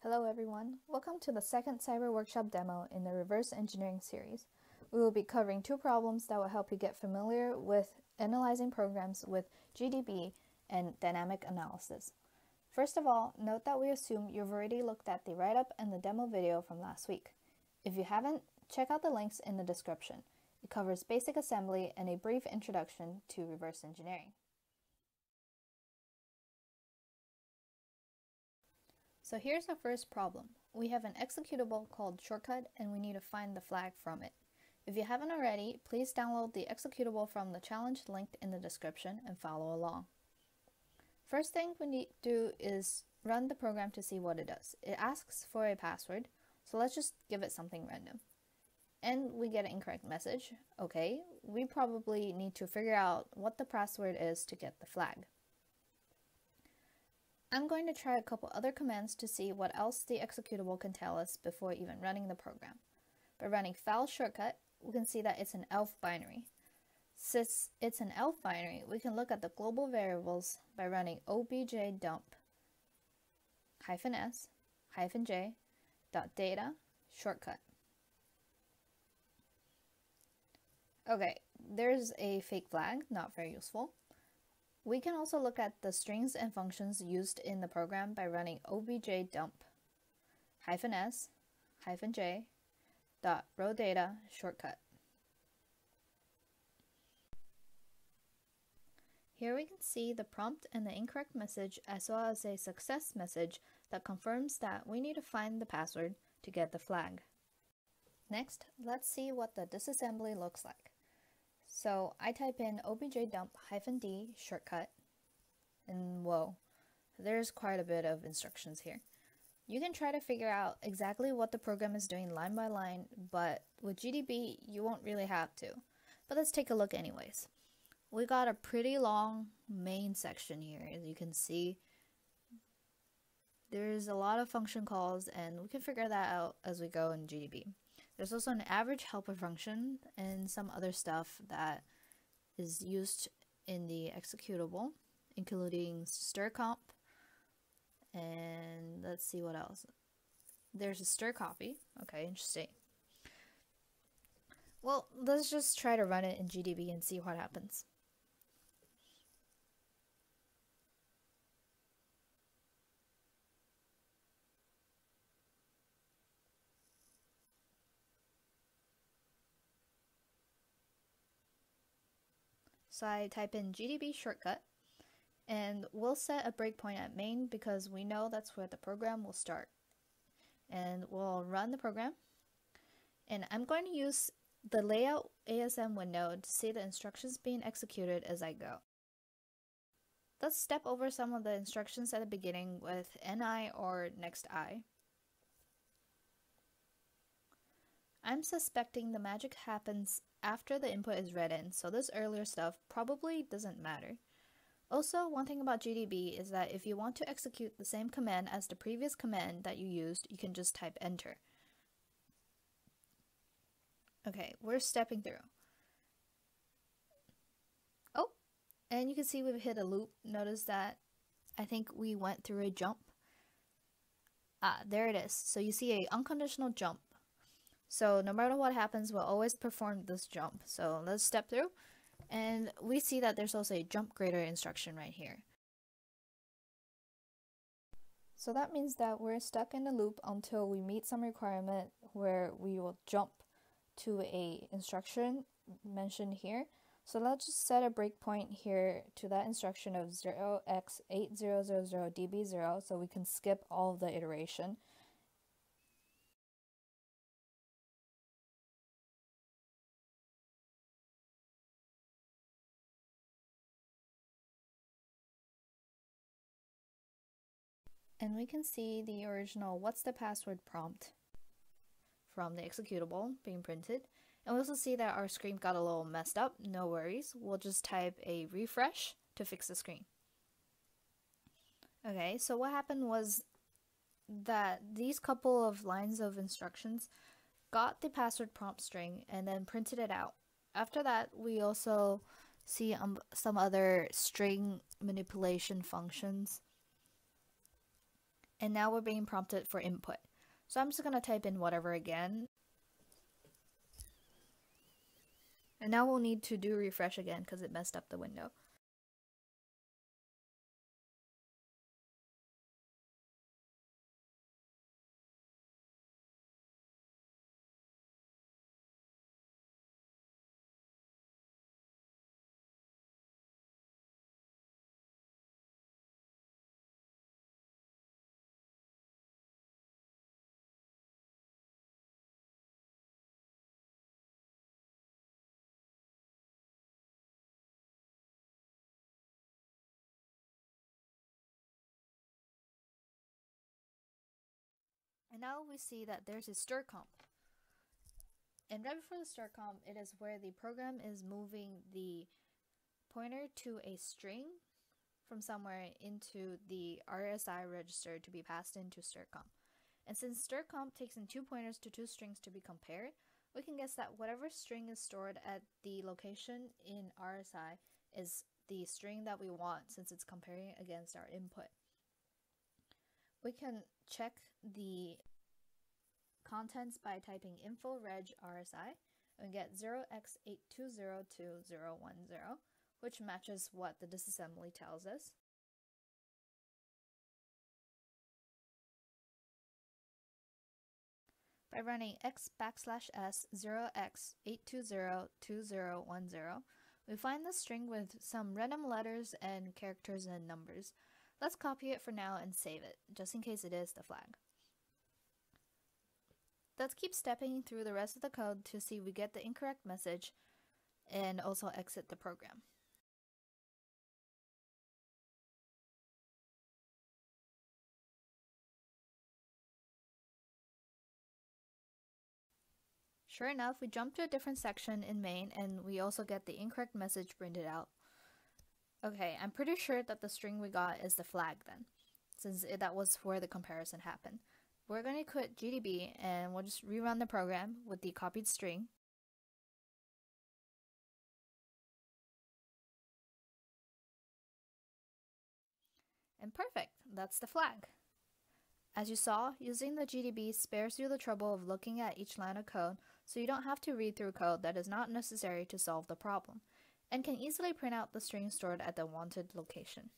Hello everyone, welcome to the second Cyber Workshop demo in the Reverse Engineering series. We will be covering two problems that will help you get familiar with analyzing programs with GDB and dynamic analysis. First of all, note that we assume you've already looked at the write-up and the demo video from last week. If you haven't, check out the links in the description. It covers basic assembly and a brief introduction to reverse engineering. So here's our first problem. We have an executable called shortcut and we need to find the flag from it. If you haven't already, please download the executable from the challenge linked in the description and follow along. First thing we need to do is run the program to see what it does. It asks for a password, so let's just give it something random. And we get an incorrect message. Okay, we probably need to figure out what the password is to get the flag. I'm going to try a couple other commands to see what else the executable can tell us before even running the program. By running file shortcut, we can see that it's an ELF binary. Since it's an ELF binary, we can look at the global variables by running objdump -s -j .data shortcut. Okay, there's a fake flag, not very useful. We can also look at the strings and functions used in the program by running objdump -s -j .rowData shortcut. Here we can see the prompt and the incorrect message as well as a success message that confirms that we need to find the password to get the flag. Next, let's see what the disassembly looks like. So I type in objdump -d shortcut, and whoa, there's quite a bit of instructions here. You can try to figure out exactly what the program is doing line by line, but with GDB, you won't really have to. But let's take a look anyways. We got a pretty long main section here, as you can see. There's a lot of function calls, and we can figure that out as we go in GDB. There's also an average helper function and some other stuff that is used in the executable, including strcomp, and let's see what else. There's a strcopy. Okay, interesting. Well, let's just try to run it in GDB and see what happens. So I type in GDB shortcut, and we'll set a breakpoint at main because we know that's where the program will start. And we'll run the program. And I'm going to use the layout ASM window to see the instructions being executed as I go. Let's step over some of the instructions at the beginning with NI or next I. I'm suspecting the magic happens after the input is read in, so this earlier stuff probably doesn't matter. Also, one thing about GDB is that if you want to execute the same command as the previous command that you used, you can just type enter. Okay, we're stepping through. Oh, and you can see we've hit a loop. Notice that I think we went through a jump. Ah, there it is. So you see a unconditional jump. So no matter what happens, we'll always perform this jump. So let's step through. And we see that there's also a jump grader instruction right here. So that means that we're stuck in the loop until we meet some requirement where we will jump to a instruction mentioned here. So let's just set a breakpoint here to that instruction of 0x8000db0 so we can skip all of the iteration. And we can see the original what's the password prompt from the executable being printed. And we also see that our screen got a little messed up. No worries, we'll just type a refresh to fix the screen. Okay, so what happened was that these couple of lines of instructions got the password prompt string and then printed it out. After that, we also see some other string manipulation functions And now we're being prompted for input. So I'm just going to type in whatever again. And now we'll need to do refresh again because it messed up the window. And now we see that there's a stir comp. And right before the stir comp, it is where the program is moving the pointer to a string from somewhere into the RSI register to be passed into stir comp. And since stir comp takes in two pointers to two strings to be compared, we can guess that whatever string is stored at the location in RSI is the string that we want since it's comparing against our input. We can check the contents by typing info reg RSI and get 0x8202010, which matches what the disassembly tells us. By running x\s 0x8202010, we find the string with some random letters and characters and numbers. Let's copy it for now and save it, just in case it is the flag. Let's keep stepping through the rest of the code to see we get the incorrect message and also exit the program. Sure enough, we jump to a different section in main and we also get the incorrect message printed out. Okay, I'm pretty sure that the string we got is the flag then, since that was where the comparison happened. We're going to quit GDB and we'll just rerun the program with the copied string. And perfect, that's the flag. As you saw, using the GDB spares you the trouble of looking at each line of code, so you don't have to read through code that is not necessary to solve the problem, and can easily print out the string stored at the wanted location.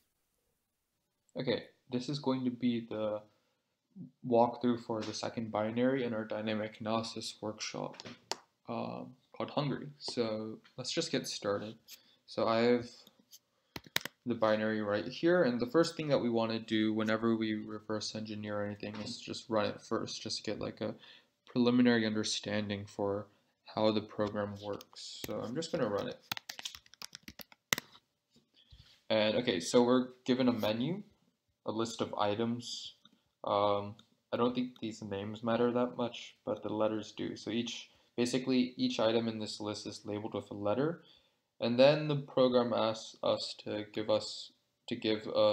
Okay, this is going to be the walkthrough for the second binary in our dynamic analysis workshop called Hungry. So let's just get started. So I have the binary right here, and the first thing that we want to do whenever we reverse engineer anything is just run it first, just to get like a preliminary understanding for how the program works. So I'm just going to run it. And okay, so we're given a menu, a list of items. I don't think these names matter that much, but the letters do. So basically each item in this list is labeled with a letter, and then the program asks us to give a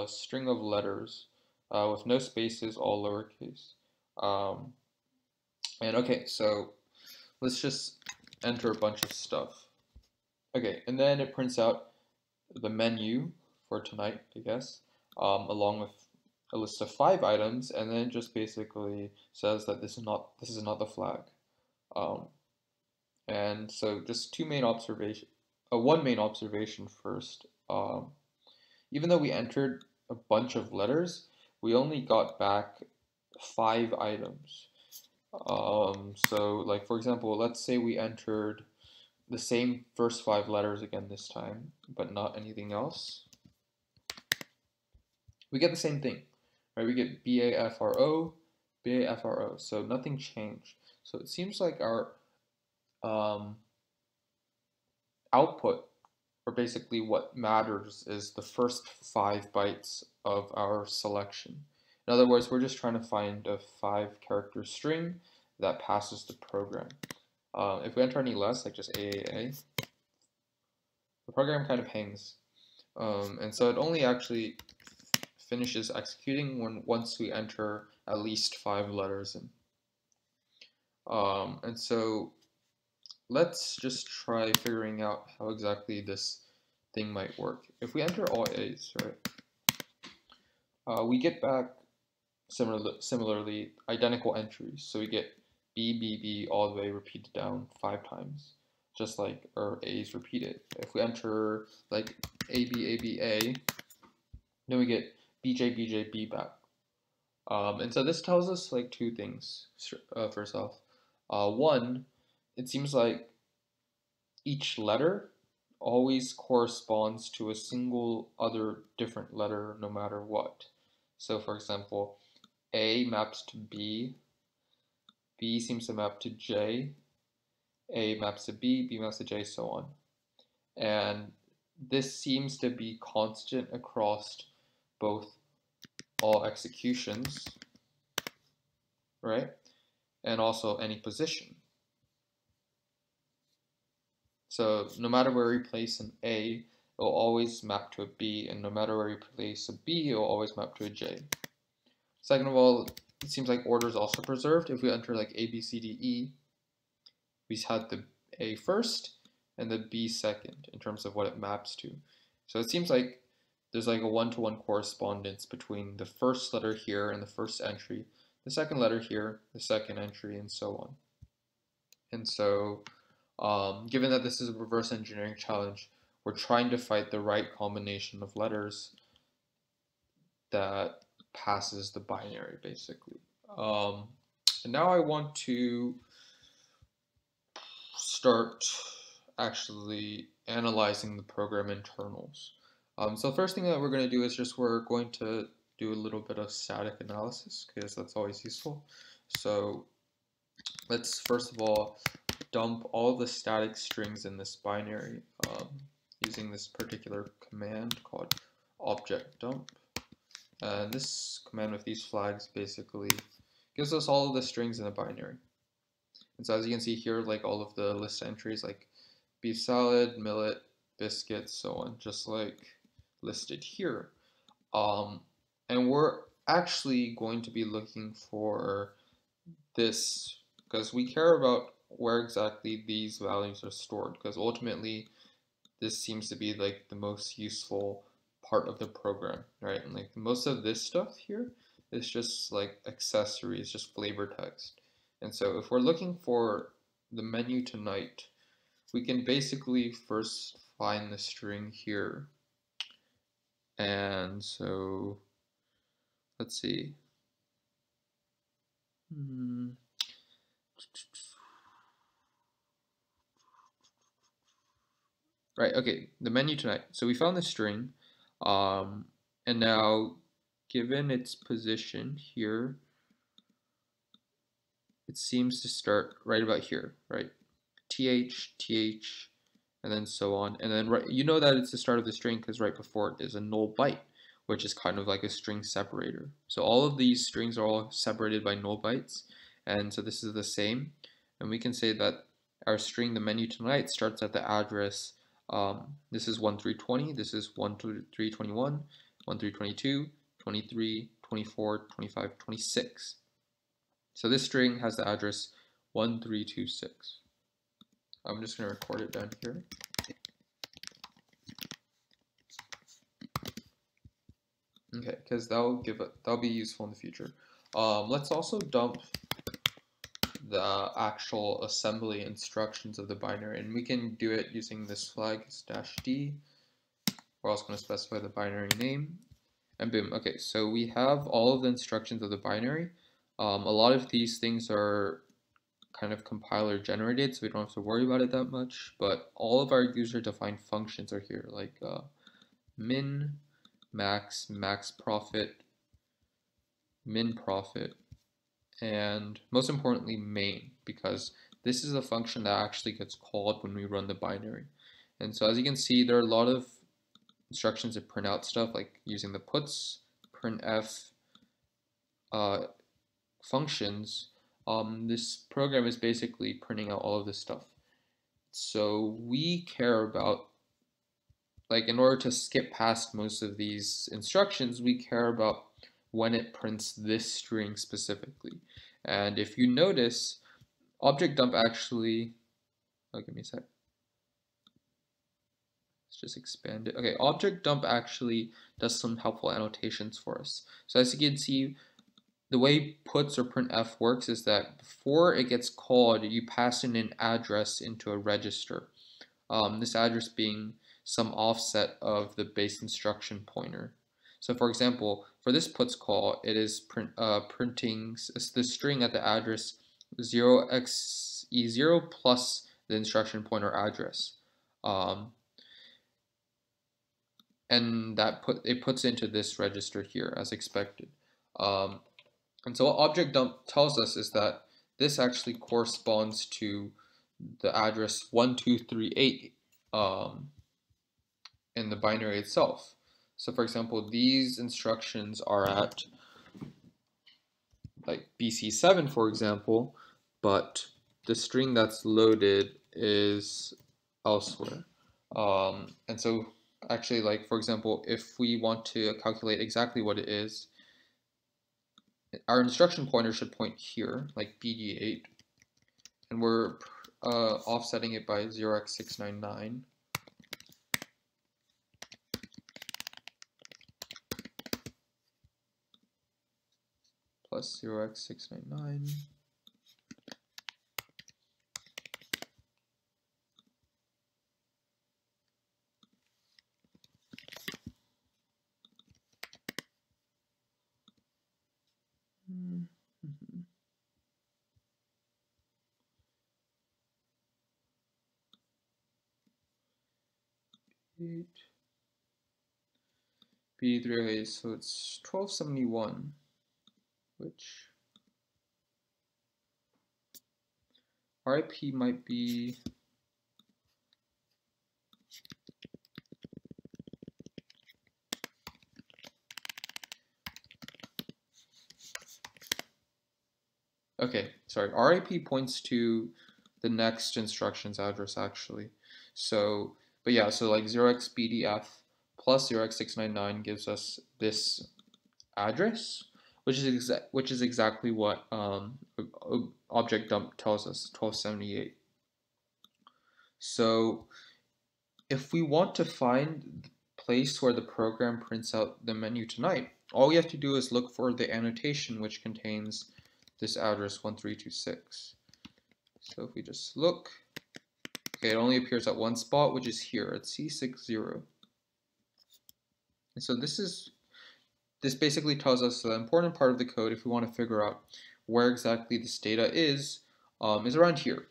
string of letters with no spaces, all lowercase. And okay, so let's just enter a bunch of stuff. Okay, and then it prints out the menu for tonight, I guess, along with a list of 5 items, and then it just basically says that this is not the flag. And so just one main observation first. Even though we entered a bunch of letters, we only got back 5 items. So like for example, let's say we entered the same first 5 letters again this time, but not anything else. We get the same thing, right? We get BAFRO, BAFRO, so nothing changed. So it seems like our output, or basically what matters, is the first 5 bytes of our selection. In other words, we're just trying to find a 5-character string that passes the program. If we enter any less, like just AAA, the program kind of hangs. And so it only actually finishes executing once we enter at least 5 letters in. And so let's just try figuring out how exactly this thing might work. If we enter all A's, right, we get back Similarly, identical entries. So we get B, B, B all the way repeated down 5 times, just like our A's repeated. If we enter like A, B, A, B, A, then we get B, J, B, J, B back. And so this tells us like two things. First off, one, it seems like each letter always corresponds to a single other different letter no matter what. So for example, A maps to B, B seems to map to J, A maps to B, B maps to J, so on. And this seems to be constant across both all executions, right? And also any position. So no matter where we place an A, it will always map to a B, and no matter where we place a B, it will always map to a J. Second of all, it seems like order is also preserved. If we enter like A, B, C, D, E, we had the A first and the B second in terms of what it maps to. So it seems like there's like a one-to-one correspondence between the first letter here and the first entry, the second letter here, the second entry, and so on. And so given that this is a reverse engineering challenge, we're trying to find the right combination of letters that passes the binary, basically. And now I want to start actually analyzing the program internals. So the first thing that we're going to do is we're going to do a little bit of static analysis, because that's always useful. So let's first of all dump all the static strings in this binary using this particular command called object dump. And this command with these flags basically gives us all of the strings in the binary. And so as you can see here, like all of the list entries like beef salad, millet, biscuits, so on, just like listed here. And we're actually going to be looking for this because we care about where exactly these values are stored, because ultimately this seems to be like the most useful part of the program, right? And like most of this stuff here is just like accessories, just flavor text. And so if we're looking for the menu tonight, we can basically first find the string here. And so let's see. Right, okay, the menu tonight. So we found the string, and now given its position here, it seems to start right about here, right? TH, TH, and then so on. And then right, you know that it's the start of the string because right before it is a null byte, which is kind of like a string separator. So all of these strings are all separated by null bytes, and so this is the same. And we can say that our string, the menu tonight, starts at the address. This is 1320, this is 1321, 1322, 23, 24, 25, 26. So this string has the address 1326. I'm just going to record it down here. Okay, because that'll be useful in the future. Let's also dump the actual assembly instructions of the binary, and we can do it using this flag -d. We're also going to specify the binary name, and boom. Okay, so we have all of the instructions of the binary. A lot of these things are kind of compiler generated, so we don't have to worry about it that much, but all of our user defined functions are here, like min, max, max profit, min profit, and most importantly main, because this is a function that actually gets called when we run the binary. And so as you can see, there are a lot of instructions to print out stuff, like using the puts, printf functions. This program is basically printing out all of this stuff. So we care about, like, in order to skip past most of these instructions, we care about when it prints this string specifically. And if you notice, object dump actually, oh, give me a sec. Let's just expand it. Okay, object dump actually does some helpful annotations for us. So as you can see, the way puts or printf works is that before it gets called, you pass in an address into a register. This address being some offset of the base instruction pointer. So for example, for this puts call, it is printing the string at the address 0xe0 plus the instruction pointer address. And that puts into this register here as expected. And so what object dump tells us is that this actually corresponds to the address 1238 in the binary itself. So for example, these instructions are at like BC7, for example, but the string that's loaded is elsewhere. And so actually, like for example, if we want to calculate exactly what it is, our instruction pointer should point here, like BD8, and we're offsetting it by 0x699. Plus 0x699. B3, so it's 1271, which RIP might be okay, sorry, RIP points to the next instruction's address actually. So, but yeah, so like 0xbdf plus 0x699 gives us this address, which is exactly what object dump tells us, 1278. So if we want to find the place where the program prints out the menu tonight, all we have to do is look for the annotation which contains this address 1326. So if we just look, okay, it only appears at one spot, which is here at C60. And so this basically tells us the important part of the code if we want to figure out where exactly this data is around here.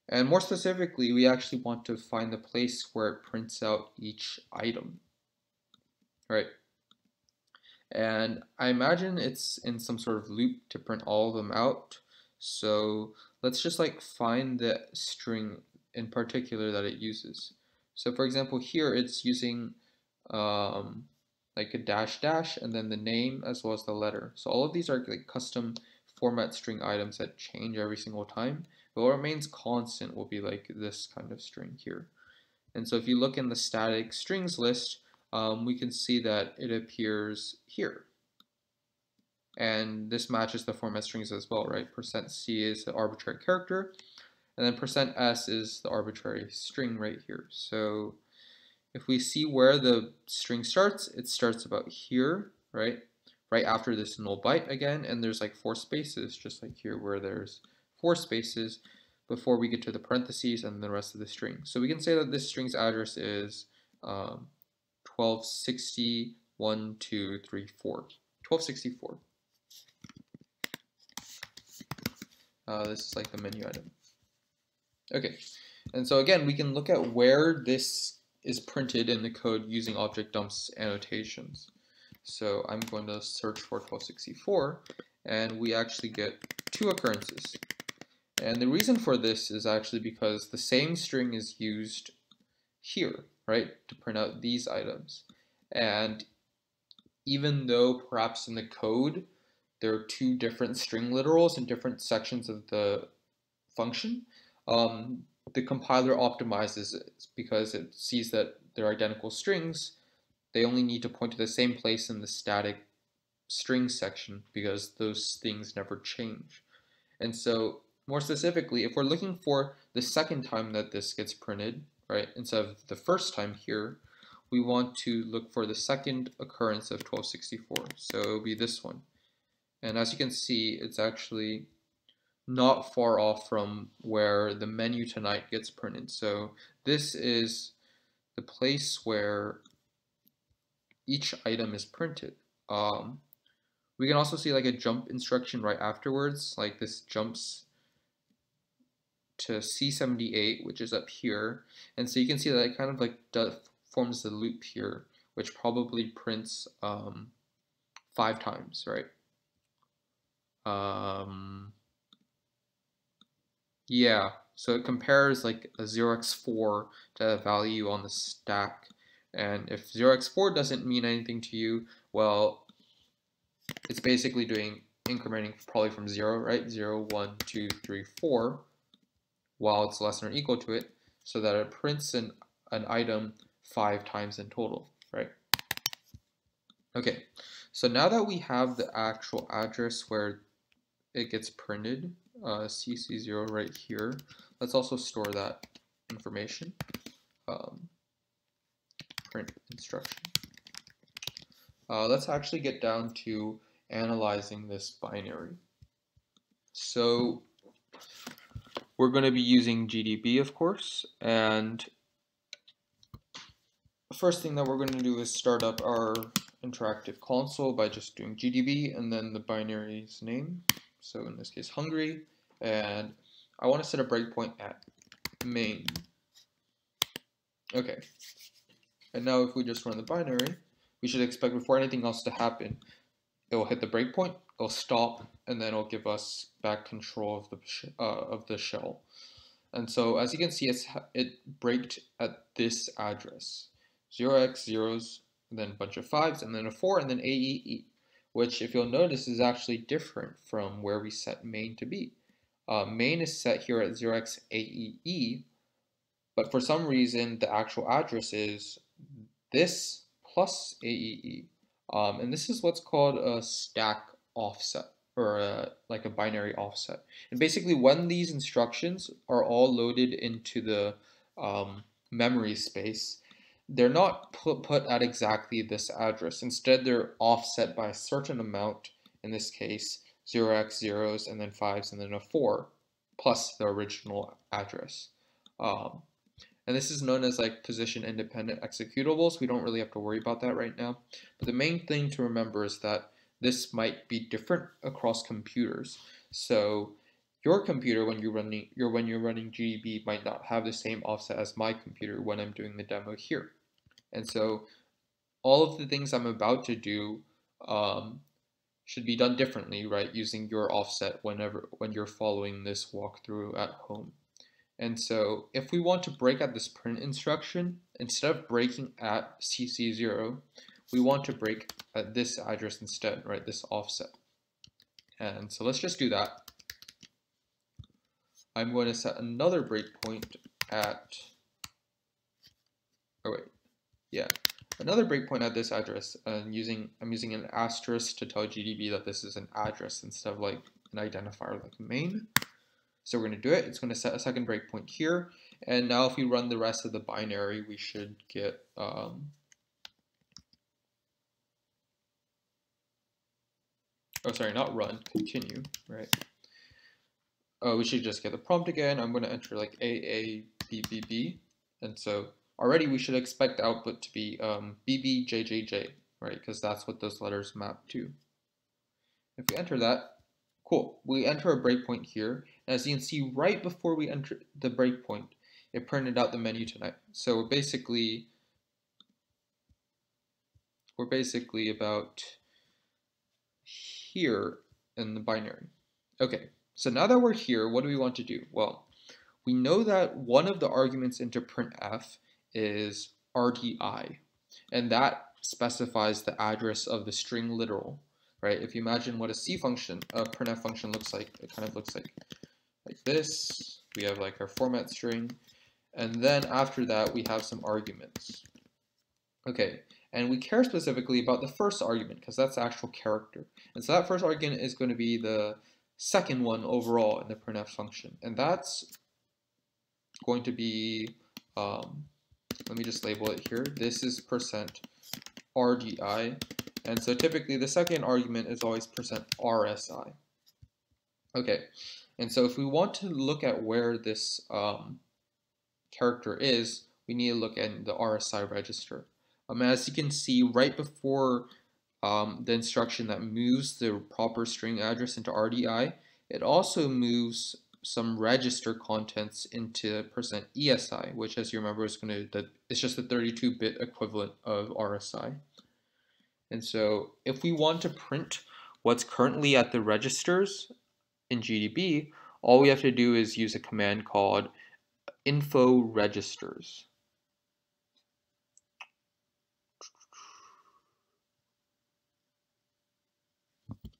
And more specifically, we actually want to find the place where it prints out each item, right? And I imagine it's in some sort of loop to print all of them out. So let's just like find the string in particular that it uses. So for example, here it's using like a dash dash and then the name as well as the letter. So all of these are like custom format string items that change every single time. But what remains constant will be like this kind of string here. And so if you look in the static strings list, we can see that it appears here. And this matches the format strings as well, right? %C is the arbitrary character, and then %S is the arbitrary string right here. So if we see where the string starts, it starts about here, right? Right after this null byte again, and there's like 4 spaces, just like here where there's 4 spaces before we get to the parentheses and the rest of the string. So we can say that this string's address is 1260, 1, 2, 3, 4. 1264. This is like the menu item. Okay, and so again, we can look at where this is printed in the code using object dumps annotations. So I'm going to search for 1264, and we actually get 2 occurrences. And the reason for this is actually because the same string is used here, right, to print out these items. And even though perhaps in the code there are 2 different string literals in different sections of the function, the compiler optimizes it because it sees that they're identical strings. They only need to point to the same place in the static string section because those things never change. And so more specifically, if we're looking for the second time that this gets printed, right, instead of the first time here, we want to look for the second occurrence of 1264. So it'll be this one. And as you can see, it's actually not far off from where the menu tonight gets printed. So this is the place where each item is printed. We can also see like a jump instruction right afterwards, like this jumps to C78, which is up here. And so you can see that it kind of like forms the loop here, which probably prints 5 times, right? Yeah, so it compares like a 0x4 to a value on the stack. And if 0x4 doesn't mean anything to you, well, it's basically doing incrementing probably from 0, right? 0, 1, 2, 3, 4, while it's less than or equal to it, so that it prints an item 5 times in total, right? Okay, so now that we have the actual address where it gets printed, CC0 right here, let's also store that information. Print instruction. Let's actually get down to analyzing this binary. So we're going to be using GDB, of course, and the first thing that we're going to do is start up our interactive console by just doing GDB and then the binary's name. So in this case, Hungary, and I want to set a breakpoint at main. Okay, and now if we just run the binary, we should expect before anything else to happen, it will hit the breakpoint, it'll stop, and then it'll give us back control of the shell. And so as you can see, it braked at this address, 0x, zeros, and then a bunch of 5s, and then a 4, and then AEE, which if you'll notice is actually different from where we set main to be. Main is set here at 0x AEE, but for some reason the actual address is this plus AEE. And this is what's called a stack offset, or like a binary offset. And basically when these instructions are all loaded into the memory space, they're not put at exactly this address. Instead, they're offset by a certain amount, in this case 0x, zeros, and then 5s, and then a 4, plus the original address. And this is known as like position independent executables. We don't really have to worry about that right now. But the main thing to remember is that this might be different across computers. So your computer, when you're running GDB, might not have the same offset as my computer when I'm doing the demo here. And so all of the things I'm about to do should be done differently, right? Using your offset when you're following this walkthrough at home. And so if we want to break at this print instruction, instead of breaking at CC0, we want to break at this address instead, right? This offset. And so let's just do that. I'm going to set another breakpoint at, another breakpoint at this address. And I'm using an asterisk to tell GDB that this is an address instead of like an identifier like main. So we're going to do it. It's going to set a second breakpoint here. And now if we run the rest of the binary, we should get continue, right? We should just get the prompt again. I'm going to enter like AABBB. And so already we should expect the output to be BBJJJ, right? Because that's what those letters map to. If we enter that, cool. We enter a breakpoint here. And as you can see, right before we enter the breakpoint, it printed out the menu tonight. So we're basically about here in the binary. Okay, so now that we're here, what do we want to do? Well, we know that one of the arguments into printf is RDI, and that specifies the address of the string literal, right? If you imagine what a printf function looks like, it kind of looks like this. We have like our format string, and then after that we have some arguments. Okay, and we care specifically about the first argument because that's the actual character. And so that first argument is going to be the second one overall in the printf function, and that's going to be, let me just label it here. This is %RDI, And so typically the second argument is always %RSI. Okay, and so if we want to look at where this character is, we need to look at the RSI register. As you can see, right before the instruction that moves the proper string address into RDI, it also moves some register contents into %ESI, which, as you remember, is it's just the 32-bit equivalent of RSI. And so if we want to print what's currently at the registers in GDB, all we have to do is use a command called info registers.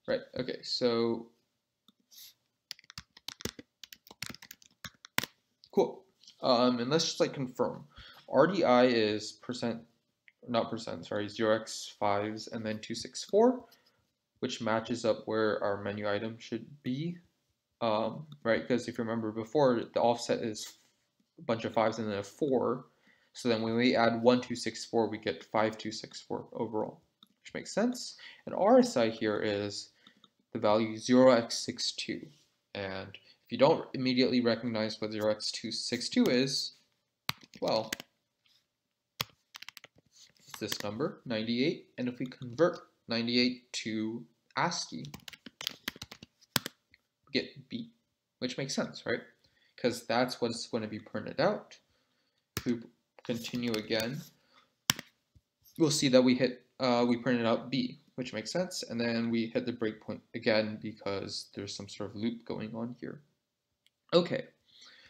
Right, okay, so cool. And let's just like confirm. RDI is not percent, sorry, 0x5s and then 264, which matches up where our menu item should be. Right, because if you remember before, the offset is a bunch of 5s and then a 4. So then when we add 1264, we get 5264 overall, which makes sense. And RSI here is the value 0x62. And if you don't immediately recognize what 0x262 is, well, it's this number, 98. And if we convert 98 to ASCII, we get B, which makes sense, right? Because that's what's going to be printed out. If we continue again, we'll see that we printed out B, which makes sense, and then we hit the breakpoint again because there's some sort of loop going on here. Okay,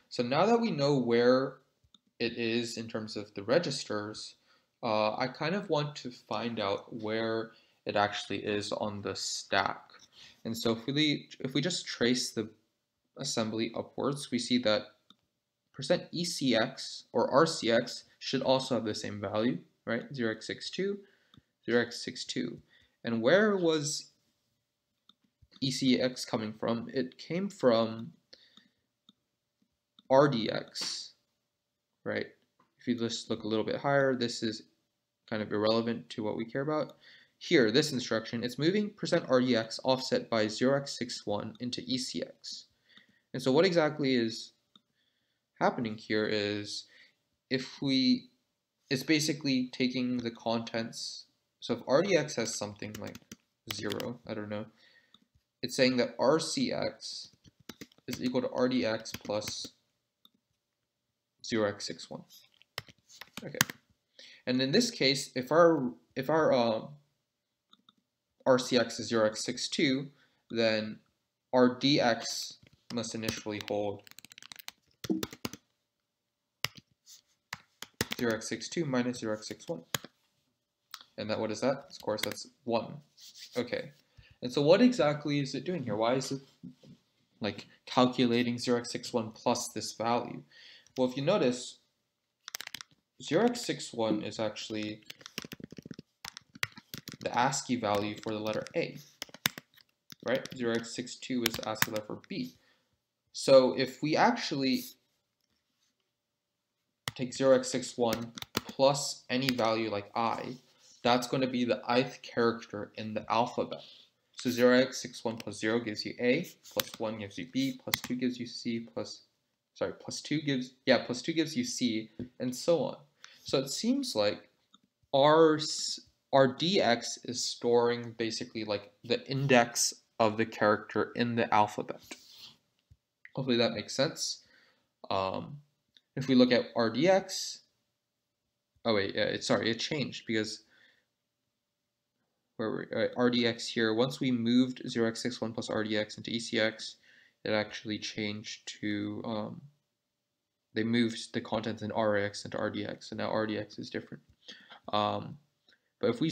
so now that we know where it is in terms of the registers, I kind of want to find out where it actually is on the stack. And so if we just trace the assembly upwards, we see that %ECX or RCX should also have the same value, right? 0x62, 0x62. And where was ECX coming from? It came from RDX, right? If you just look a little bit higher, this is kind of irrelevant to what we care about. Here, this instruction, it's moving %RDX offset by 0x61 into ECX. And so what exactly is happening here is it's basically taking the contents. So if RDX has something like 0, I don't know, it's saying that RCX is equal to RDX plus 0x61. Okay. And in this case, if our RCX is 0x62, then our DX must initially hold 0x62 minus 0x61. And that, what is that? Of course, that's 1. Okay. And so what exactly is it doing here? Why is it like calculating 0x61 plus this value? Well, if you notice, 0x61 is actually the ASCII value for the letter A, right? 0x62 is the ASCII letter for B. So if we actually take 0x61 plus any value like I, that's going to be the ith character in the alphabet. So 0x61 plus 0 gives you A, plus 1 gives you B, plus 2 gives you C, plus 2 gives you C, and so on. So it seems like our DX is storing basically like the index of the character in the alphabet. Hopefully that makes sense. If we look at RDX, oh wait, it changed because RDX here, once we moved 0x61 plus RDX into ECX, it actually changed to, they moved the contents in RX into RDX, and now RDX is different. But if we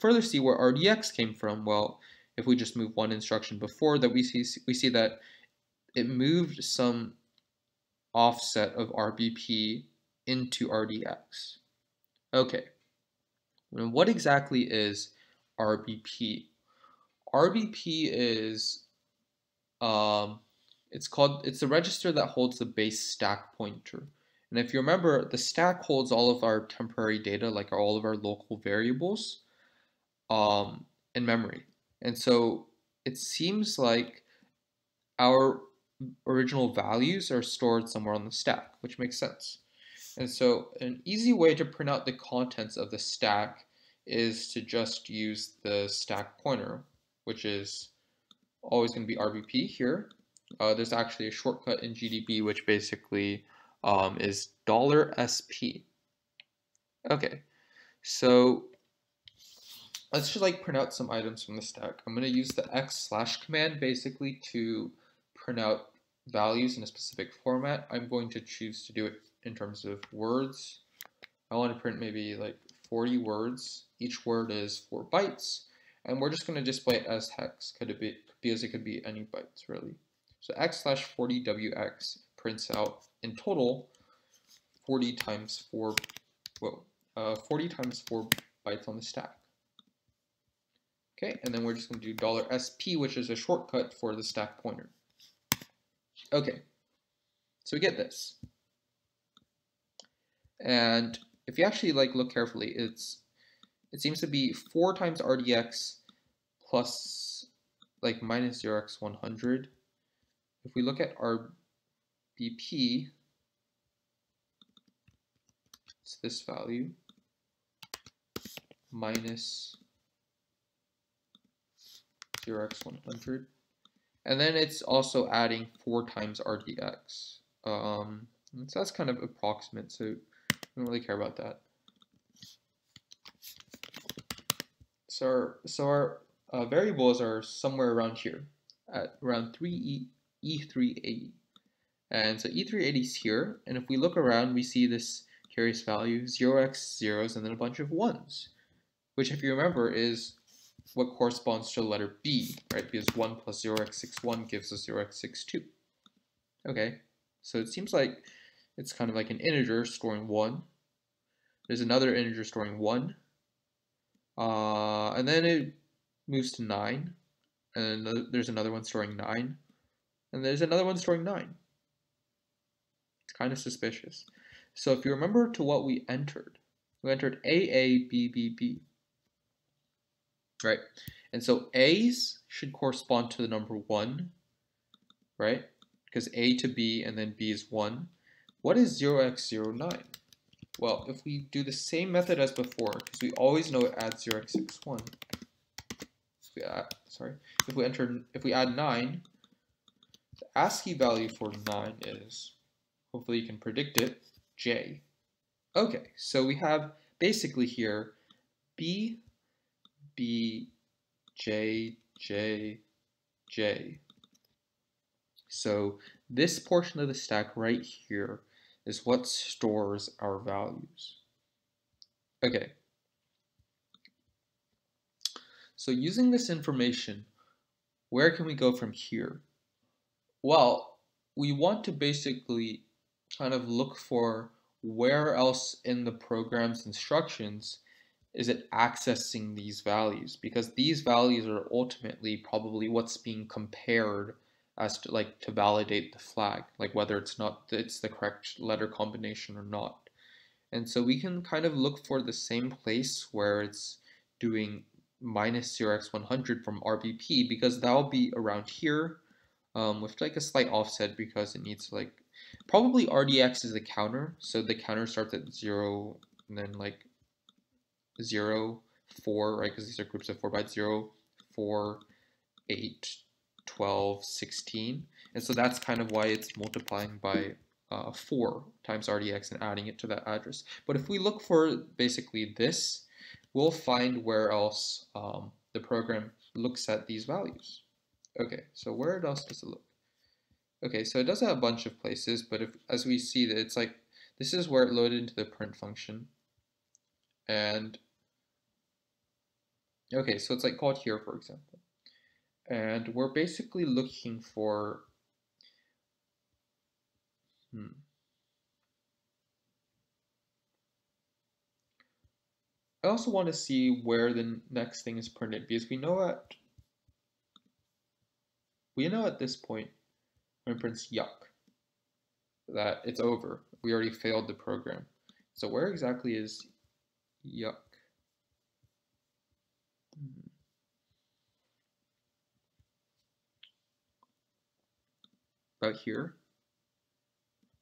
further see where RDX came from, well, if we just move one instruction before that, we see that it moved some offset of RBP into RDX. Okay, and what exactly is RBP? RBP is it's the register that holds the base stack pointer. And if you remember, the stack holds all of our temporary data, like all of our local variables. in memory. And so it seems like our original values are stored somewhere on the stack, which makes sense. And so an easy way to print out the contents of the stack is to just use the stack pointer, which is always going to be RBP here. There's actually a shortcut in GDB which basically is $SP. Okay, so let's just like print out some items from the stack. I'm going to use the x/ command basically to print out values in a specific format. I'm going to choose to do it in terms of words. I want to print maybe like 40 words. Each word is 4 bytes, and we're just going to display it as hex. Because it could be any bytes really. So x/40wx prints out in total 40 times 4. 40 times 4 bytes on the stack. Okay, and then we're just going to do $SP, which is a shortcut for the stack pointer. Okay, so we get this. And if you actually like look carefully, it seems to be 4 times RDX plus like minus 0x100. If we look at our BP, it's this value minus 0x100, and then it's also adding 4 times RDX. So that's kind of approximate, so I don't really care about that. So our variables are somewhere around here, at around E380. And so E380 is here, and if we look around, we see this curious value, 0x zeros, and then a bunch of 1s, which if you remember is what corresponds to the letter B, right? Because 1 plus 0x61 gives us 0x62. Okay, so it seems like it's kind of like an integer storing 1. There's another integer storing 1. And then it moves to 9. And there's another one storing 9. And there's another one storing 9. It's kind of suspicious. So if you remember to what we entered AABBB. Right, and so A's should correspond to the number 1, right? Because A to B and then B is 1. What is 0x09? Well, if we do the same method as before, because we always know it adds 0x61. If we add 9, the ASCII value for 9 is, hopefully you can predict it, J. Okay, so we have basically here B, B, J, J, J. So this portion of the stack right here is what stores our values. Okay. So using this information, where can we go from here? Well, we want to basically kind of look for where else in the program's instructions is it accessing these values, because these values are ultimately probably what's being compared as to like to validate the flag, like whether it's the correct letter combination or not. And so we can kind of look for the same place where it's doing minus 0x100 from RBP, because that'll be around here with like a slight offset, because it needs like probably RDX is the counter, so the counter starts at 0 and then like 0, 4, right? Because these are groups of 4 bytes, 0, 4, 8, 12, 16. And so that's kind of why it's multiplying by 4 times RDX and adding it to that address. But if we look for basically this, we'll find where else the program looks at these values. Okay, so where else does it look? Okay, so it does have a bunch of places, but as we see that it's like, this is where it loaded into the print function. And okay, so it's like called here, for example. And we're basically looking for, I also want to see where the next thing is printed, because we know at this point, when it prints yuck, that it's over. We already failed the program. So where exactly is yuck? About here.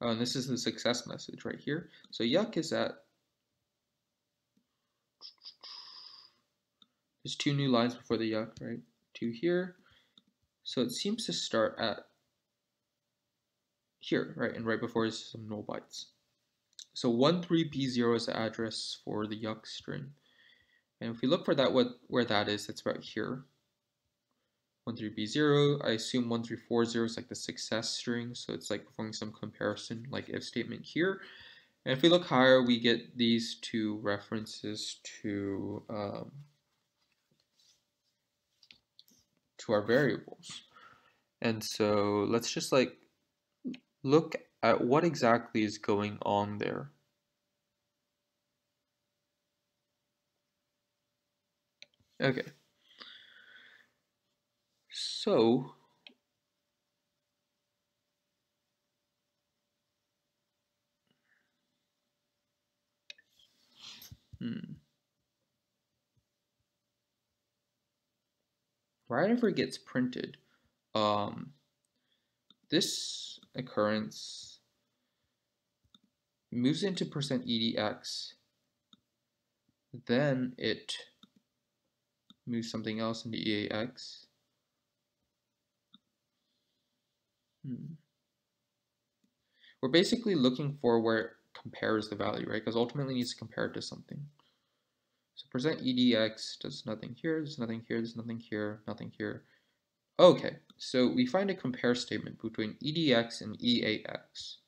And this is the success message right here. So yuck is at, there's 2 new lines before the yuck, right? 2 here. So it seems to start at here, right? And right before is some null bytes. So 13B0 is the address for the yuck string. And if we look for that, where that is, it's about here. 13B0, I assume 1340 is like the success string, so it's like performing some comparison, like if statement here. And if we look higher, we get these 2 references to our variables. And so let's just like look at what exactly is going on there. Okay. So wherever it gets printed, this occurrence moves into %edx, then it moves something else into EAX. We're basically looking for where it compares the value, right? Because ultimately it needs to compare it to something. So %edx does nothing here, there's nothing here, there's nothing here, nothing here. Okay, so we find a compare statement between EDX and EAX.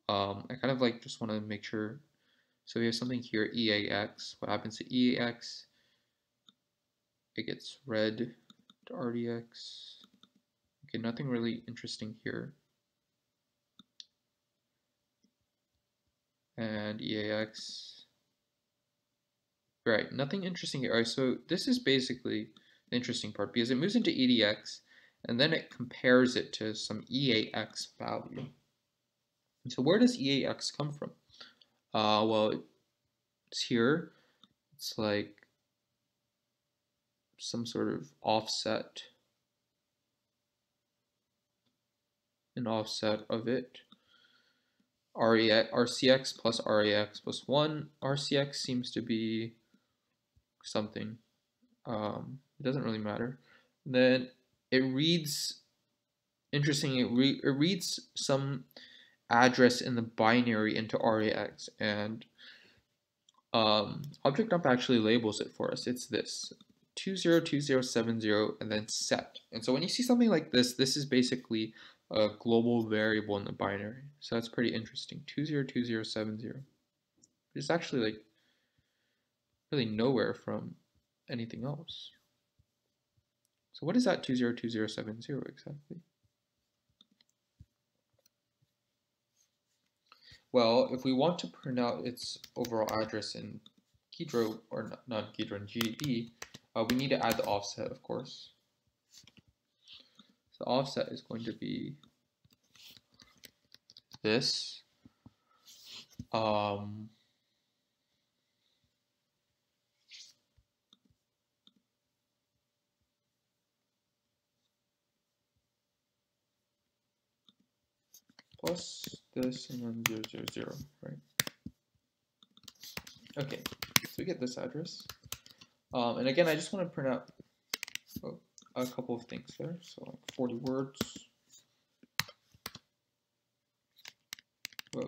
I kind of like just want to make sure. So we have something here, EAX. What happens to EAX? It gets read to RDX. Okay, nothing really interesting here. And EAX. Right, nothing interesting here. All right, so this is basically the interesting part because it moves into EDX and then it compares it to some EAX value. And so where does EAX come from? Well, it's here. It's like some sort of offset, an offset of it. RCX plus RAX plus 1. RCX seems to be something. It doesn't really matter. Then it reads, interesting, it reads some address in the binary into RAX, and object dump actually labels it for us. It's this 202070 and then set. And so when you see something like this is basically a global variable in the binary. So that's pretty interesting. 202070. It's actually like really nowhere from anything else. So what is that 202070 exactly? Well, if we want to print out its overall address in Ghidro, or not Ghidro, in GDB, we need to add the offset, of course. So offset is going to be this. Plus this and then 000, right? Okay, so we get this address. And again, I just want to print out a couple of things there. So like 40 words. Whoa.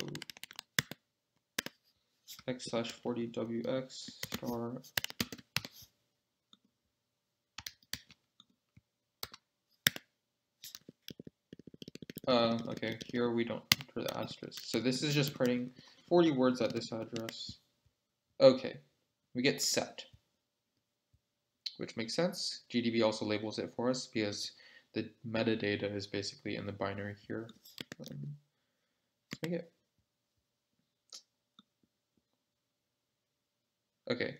X/40WX star. Okay, here we don't enter the asterisk. So this is just printing 40 words at this address. Okay, we get set, which makes sense. GDB also labels it for us because the metadata is basically in the binary here. Let's make it. Okay,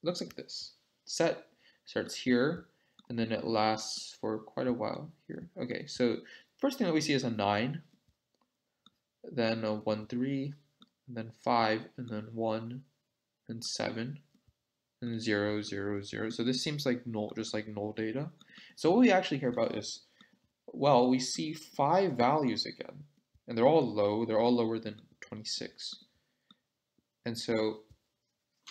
looks like this. Set starts here, and then it lasts for quite a while here. Okay, so first thing that we see is a 9, then a 1, 3, and then 5, and then 1, and 7. and 0, 0, 0. So this seems like null, just like null data. So what we actually care about is, well, we see 5 values again, and they're all low. They're all lower than 26. And so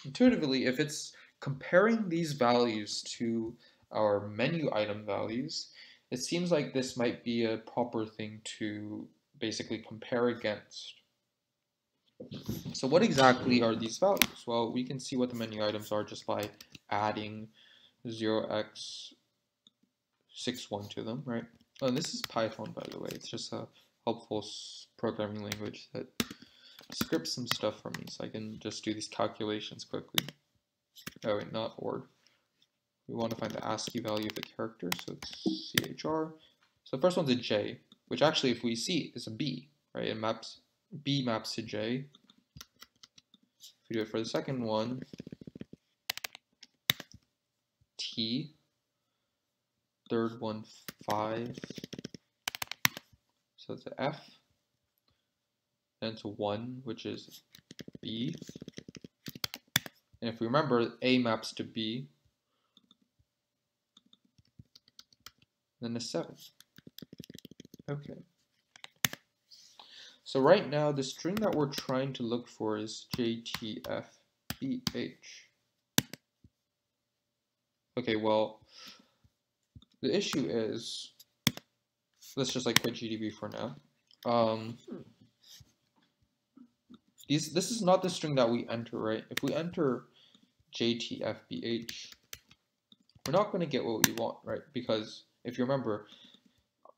intuitively, if it's comparing these values to our menu item values, it seems like this might be a proper thing to basically compare against. So what exactly are these values? Well, we can see what the menu items are just by adding 0x61 to them, right? Oh, and this is Python, by the way. It's just a helpful programming language that scripts some stuff for me, so I can just do these calculations quickly. Oh wait, not OR. We want to find the ASCII value of the character, so it's CHR. So the first one's a J, which actually, if we see, is a B, right? It maps, B maps to J. If we do it for the second one, T. Third one, 5. So it's a F. Then it's a 1, which is B. And if we remember, A maps to B. Then a 7. Okay. So right now, the string that we're trying to look for is JTFBH. Okay, well, the issue is, let's just like quit GDB for now. This is not the string that we enter, right? If we enter JTFBH, we're not going to get what we want, right? Because if you remember,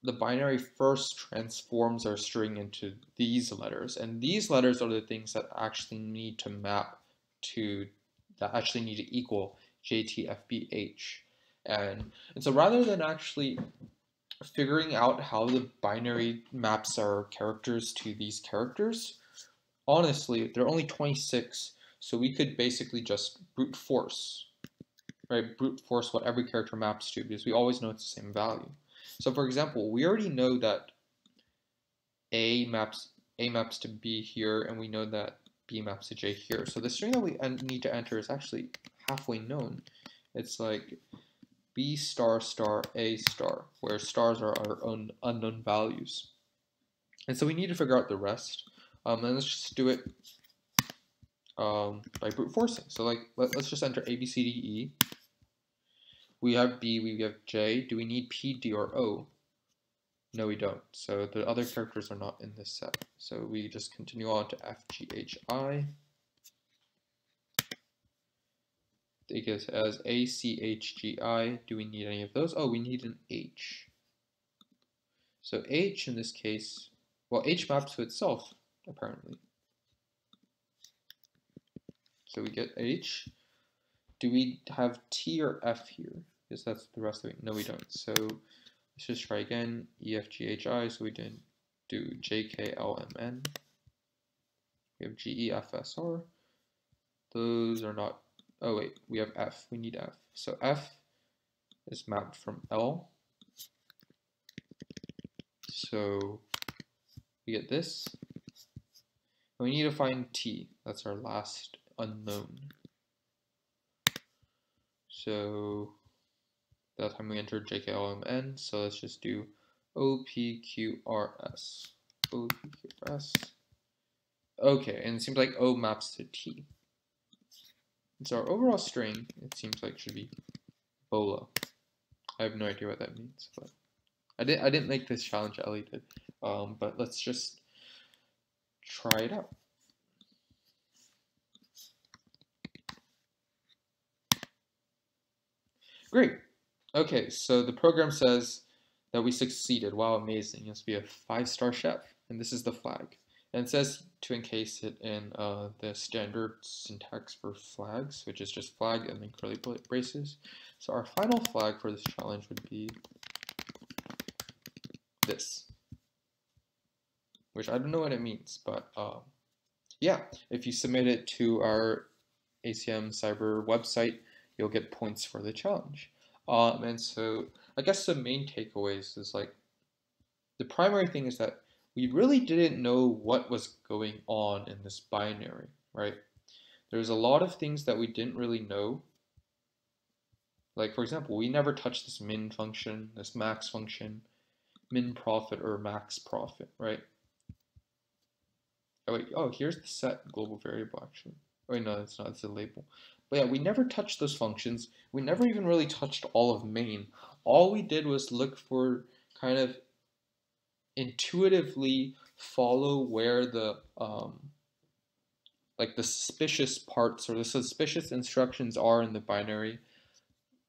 the binary first transforms our string into these letters, and these letters are the things that actually need to map to, that actually need to equal JTFBH. And so rather than actually figuring out how the binary maps our characters to these characters, honestly, they're only 26, so we could basically just brute force, right? Brute force what every character maps to, because we always know it's the same value. So for example, we already know that A maps to B here, and we know that B maps to J here. So the string that we need to enter is actually halfway known. It's like B star star A star, where stars are our own unknown values. And so we need to figure out the rest. And let's just do it by brute forcing. So like, let's just enter A, B, C, D, E. We have B, we have J. Do we need P, D, or O? No, we don't. So the other characters are not in this set. So we just continue on to F, G, H, I. Take it as A, C, H, G, I. Do we need any of those? Oh, we need an H. So H in this case, well, H maps to itself, apparently. So we get H. Do we have T or F here? Because that's the rest of it. No, we don't. So let's just try again. E, F, G, H, I. So we didn't do J, K, L, M, N. We have G, E, F, S, R. Those are not. Oh, wait. We have F. We need F. So F is mapped from L. So we get this. And we need to find T. That's our last unknown. So that time we entered JKLMN, so let's just do OPQRS. OPQRS. Okay, and it seems like O maps to T. And so our overall string, it seems like, should be BOLA. I have no idea what that means, but I didn't make this challenge, Ellie did. But let's just try it out. Great. Okay, so the program says that we succeeded. Wow, amazing. It must be a 5-star chef. And this is the flag. And it says to encase it in the standard syntax for flags, which is just flag and then curly braces. So our final flag for this challenge would be this, which I don't know what it means, but yeah, if you submit it to our ACM Cyber website, you'll get points for the challenge. And so I guess the main takeaways is like, the primary thing is that we really didn't know what was going on in this binary, right? There's a lot of things that we didn't really know, Like for example, we never touch this min function, this max function, min profit or max profit, right? Oh, wait, oh, here's the set global variable actually. Oh, wait, no, it's not, it's a label. But yeah, we never touched those functions. We never even really touched all of main. All we did was look for kind of intuitively follow where the like the suspicious parts or the suspicious instructions are in the binary,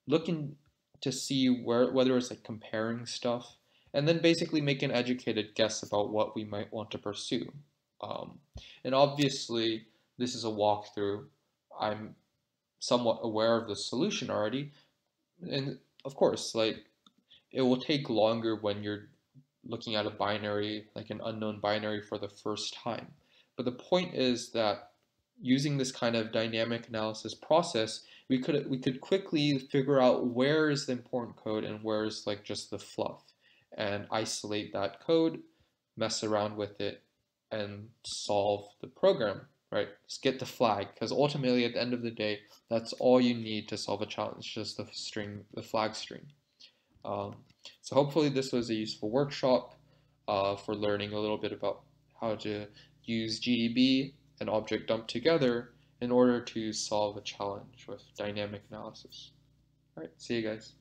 looking to see whether it's like comparing stuff, and then basically make an educated guess about what we might want to pursue. Um, and obviously, this is a walkthrough. I'm somewhat aware of the solution already, and of course, like it will take longer when you're looking at a binary, like an unknown binary for the first time. But the point is that using this kind of dynamic analysis process, we could quickly figure out where is the important code and where is like just the fluff, and isolate that code, mess around with it, and solve the program, right? Just get the flag, because ultimately at the end of the day, that's all you need to solve a challenge, just the string, the flag string. Um, so hopefully this was a useful workshop for learning a little bit about how to use GDB and object dump together in order to solve a challenge with dynamic analysis. All right, see you guys.